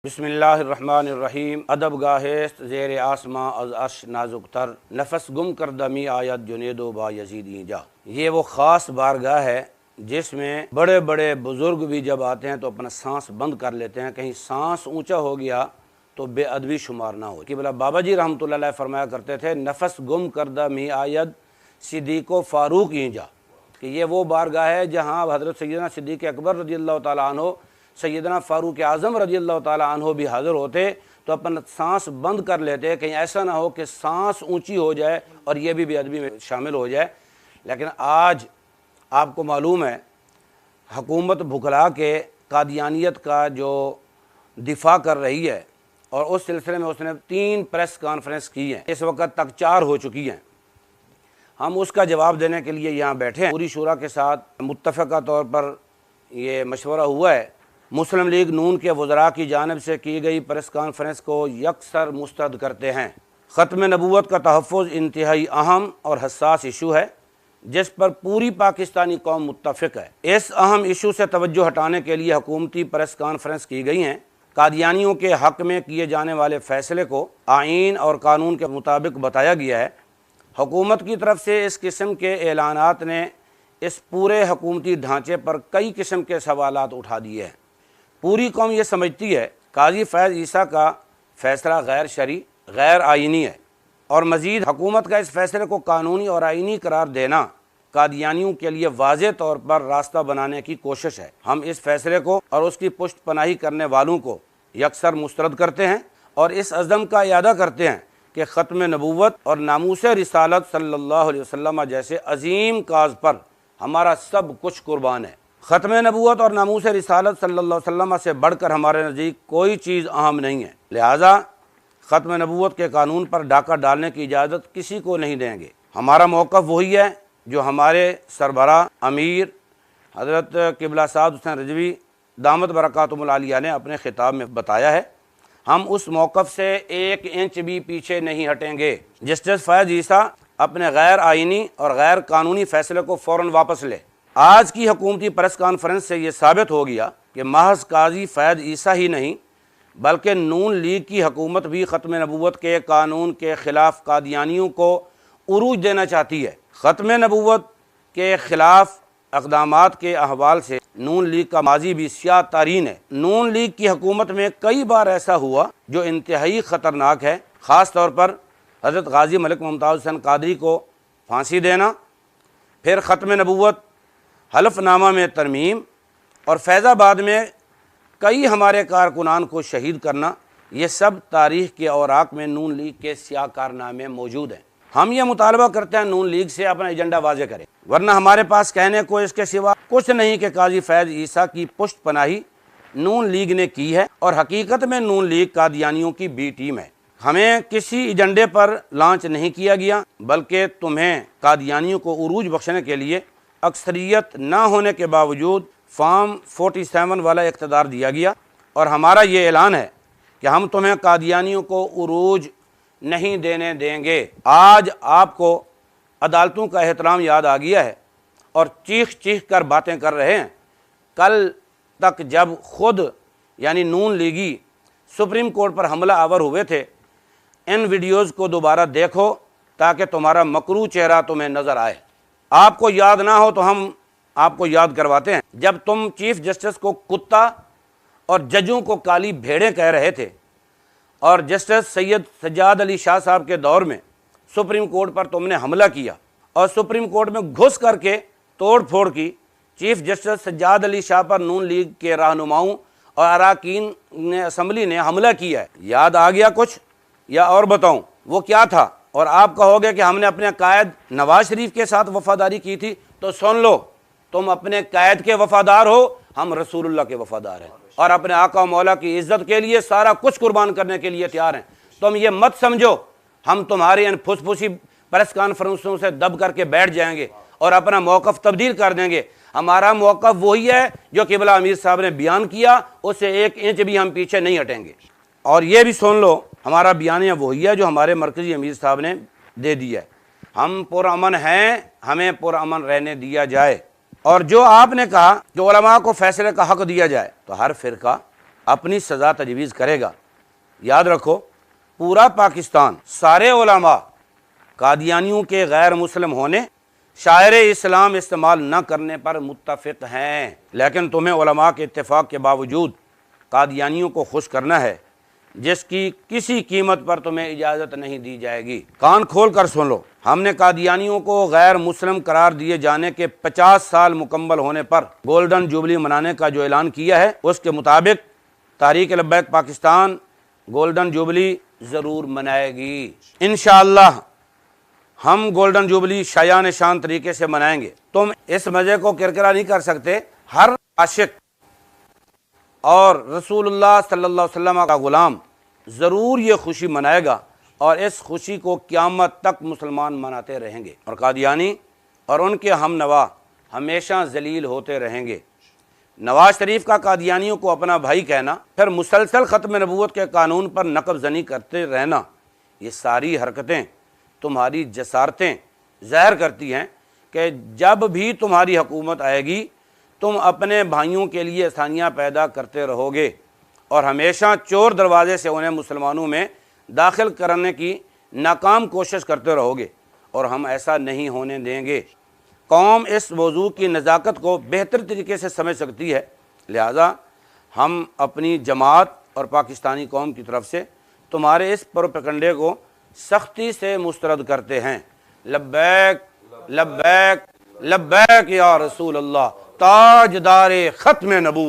बिस्मिल्लाहिर्रहमानिर्रहीम। अदब गाहेस्त ज़ेर आसमां अज़ अर्श नाजुक तर, नफस गुम कर दमी आयत जुनेदो बा यजीद ईजा। ये वो ख़ास बारगाह है जिसमें बड़े बड़े बुज़ुर्ग भी जब आते हैं तो अपना सांस बंद कर लेते हैं, कहीं सांस ऊंचा हो गया तो बेअदबी शुमार ना हो। कि बोला बाबा जी रहमतुल्लाह अलैह फरमाया करते थे, नफस गुम कर दमी आयत सिद्दीक़ो फ़ारूक ईजा, कि ये वो बारगाह है जहाँ हज़रत सैयदना सिद्दीक़ अकबर रज़ियल्लाहु ताला अन्हु, सैयदना फ़ारूक आज़म रज़ियल्लाहु ताला अन्हु भी हाज़िर होते तो अपन सांस बंद कर लेते, कहीं ऐसा ना हो कि सांस ऊंची हो जाए और ये भी बेअदबी में शामिल हो जाए। लेकिन आज आपको मालूम है हुकूमत भुखला के कादियानियत का जो दिफा कर रही है और उस सिलसिले में उसने 3 प्रेस कॉन्फ्रेंस की हैं, इस वक्त तक 4 हो चुकी हैं। हम उसका जवाब देने के लिए यहाँ बैठे हैं। पूरी शूरा के साथ मुत्तफ़क़ा तौर पर ये मशवरा हुआ है। मुस्लिम लीग नून के वज़रा की जानिब से की गई प्रेस कॉन्फ्रेंस को यकसर मुस्तरद करते हैं। ख़त्म नबूवत का तहफ़्फ़ुज़ इंतहाई अहम और हसास इशू है जिस पर पूरी पाकिस्तानी कौम मुत्तफ़िक़ है। इस अहम इशू से तवज्जो हटाने के लिए हुकूमती प्रेस कॉन्फ्रेंस की गई हैं। कादियानियों के हक़ में किए जाने वाले फ़ैसले को आईन और कानून के मुताबिक बताया गया है। हुकूमत की तरफ से इस किस्म के ऐलानात ने इस पूरे हुकूमती ढांचे पर कई किस्म के सवालात उठा दिए हैं। पूरी कौम ये समझती है काजी फैज़ ईसा का फ़ैसला गैर शरई, गैर आइनी है और मज़ीद हुकूमत का इस फ़ैसले को कानूनी और आइनी करार देना कादियानियों के लिए वाज़ेह तौर पर रास्ता बनाने की कोशिश है। हम इस फ़ैसले को और उसकी पुष्ट पनाही करने वालों को यकसर मुस्तरद करते हैं और इस अज़म का इयादा करते हैं कि ख़त्म नबूवत और नामूस रिसालत सल्लल्लाहु अलैहि वसल्लम जैसे अजीम काज पर हमारा सब कुछ कुर्बान है। ख़त्म नबूवत और नामूस रिसालत सल्लल्लाहु अलैहि वसल्लम से बढ़कर हमारे नज़दीक कोई चीज़ अहम नहीं है। लिहाजा ख़त्म नबूवत के कानून पर डाका डालने की इजाज़त किसी को नहीं देंगे। हमारा मौक़िफ़ वही है जो हमारे सरबरा अमीर हज़रत क़िबला साद हुसैन रिज़वी दामत बरकातुहुल आलिया ने अपने ख़िताब में बताया है। हम उस मौक़िफ़ से 1 इंच भी पीछे नहीं हटेंगे। जस्टिस फैज़ ईसा अपने गैर आइनी और गैर कानूनी फ़ैसले को फ़ौरन वापस ले। आज की हुकूमती प्रेस कॉन्फ्रेंस से ये साबित हो गया कि महज काजी फैज़ ईसा ही नहीं बल्कि नून लीग की हुकूमत भी ख़त्म नबूवत के कानून के ख़िलाफ़ कादियानियों को उरूज देना चाहती है। ख़त्म नबूवत के ख़िलाफ़ इक़दामात के अहवाल से नून लीग का माजी भी स्याह तारीन है। नून लीग की हुकूमत में कई बार ऐसा हुआ जो इंतहाई ख़तरनाक है। ख़ास तौर पर हज़रत गाज़ी मलिक मुमताज़ हुसैन क़ादरी को फांसी देना, फिर ख़त्म नबूवत, हलफनामा में तरमीम और फैज़ाबाद में कई हमारे कारकुनान को शहीद करना, ये सब तारीख़ के औराक में नून लीग के स्याह कारनामे मौजूद हैं। हम ये मुतालबा करते हैं नून लीग से अपना एजेंडा वाज़ेह करें, वरना हमारे पास कहने को इसके सिवा कुछ नहीं कि काजी फैज़ ईसा की पुष्ट पनाही नून लीग ने की है और हकीकत में नून लीग कादियानियों की बी टीम है। हमें किसी एजेंडे पर लॉन्च नहीं किया गया बल्कि तुम्हें कादियानियों को उरूज बख्शने के लिए अक्सरियत ना होने के बावजूद फॉर्म 47 वाला इक़्तिदार दिया गया और हमारा ये ऐलान है कि हम तुम्हें कादियानियों को उरूज नहीं देने देंगे। आज आपको अदालतों का एहतराम याद आ गया है और चीख चीख कर बातें कर रहे हैं। कल तक जब खुद यानी नून लीगी सुप्रीम कोर्ट पर हमला आवर हुए थे, इन वीडियोज़ को दोबारा देखो ताकि तुम्हारा मकरू चेहरा तुम्हें नज़र आए। आपको याद ना हो तो हम आपको याद करवाते हैं। जब तुम चीफ जस्टिस को कुत्ता और जजों को काली भेड़ें कह रहे थे और जस्टिस सैयद सज्जाद अली शाह साहब के दौर में सुप्रीम कोर्ट पर तुमने हमला किया और सुप्रीम कोर्ट में घुस करके तोड़ फोड़ की, चीफ जस्टिस सज्जाद अली शाह पर नून लीग के रहनुमाओं और अरकान ने असम्बली ने हमला किया है। याद आ गया कुछ या और बताऊं वो क्या था? और आप कहोगे कि हमने अपने कायद नवाज शरीफ के साथ वफादारी की थी, तो सुन लो, तुम अपने कायद के वफादार हो, हम रसूलुल्लाह के वफादार हैं और अपने आका मौला की इज्जत के लिए सारा कुछ कुर्बान करने के लिए तैयार हैं। तुम ये मत समझो हम तुम्हारी इन फुसफुसी प्रेस कॉन्फ्रेंसों से दब करके बैठ जाएंगे और अपना मौक़िफ़ तब्दील कर देंगे। हमारा मौक़िफ़ वही है जो क़िबला अमीर साहब ने बयान किया, उससे 1 इंच भी हम पीछे नहीं हटेंगे। और ये भी सुन लो, हमारा बयानिया वही है जो हमारे मरकज़ी अमीर साहब ने दे दिया है। हम पुरअमन हैं, हमें पुरअमन रहने दिया जाए। और जो आपने कहा कि उलमा को फैसले का हक़ दिया जाए, तो हर फ़िरका اپنی سزا تجویز کرے گا۔ یاد رکھو، پورا پاکستان، سارے علماء قادیانیوں کے غیر مسلم ہونے، شاعر اسلام استعمال نہ کرنے پر متفق ہیں، لیکن تمہیں علماء کے اتفاق کے باوجود قادیانیوں کو خوش کرنا ہے، جس کی کسی قیمت پر تمہیں اجازت نہیں دی جائے گی۔ کان کھول کر سن لو، ہم نے قادیانیوں کو غیر مسلم قرار دیے جانے کے 50 سال مکمل ہونے پر گولڈن جوبلی منانے کا جو اعلان کیا ہے، اس کے مطابق تحریک لبیک پاکستان گولڈن جوبلی ضرور منائے گی۔ انشاءاللہ ہم گولڈن جوبلی شایان شان طریقے سے منائیں گے۔ تم اس مزے کو کرکرا نہیں کر سکتے۔ ہر عاشق اور رسول اللہ صلی اللہ علیہ وسلم کا غلام ضرور یہ خوشی منائے گا، اور اس خوشی کو قیامت تک مسلمان مناتے رہیں گے، اور قادیانی اور ان کے ہم نوا ہمیشہ ذلیل ہوتے رہیں گے۔ نواز شریف کا قادیانیوں کو اپنا بھائی کہنا، پھر مسلسل ختم نبوت کے قانون پر نقب زنی کرتے رہنا، یہ ساری حرکتیں تمہاری جسارتیں ظاہر کرتی ہیں کہ جب بھی تمہاری حکومت آئے گی، تم اپنے بھائیوں کے لیے آسانیاں پیدا کرتے رہو گے، اور ہمیشہ چور دروازے سے انہیں مسلمانوں میں داخل کرنے کی ناکام کوشش کرتے رہو گے، اور ہم ایسا نہیں ہونے دیں گے۔ قوم اس موضوع کی نزاکت کو بہتر طریقے سے سمجھ سکتی ہے، لہذا ہم اپنی جماعت اور پاکستانی قوم کی طرف سے تمہارے اس پروپیگنڈے کو سختی سے مسترد کرتے ہیں۔ لبیک لبیک لبیک یا رسول اللہ، تاجدار ختم نبوت۔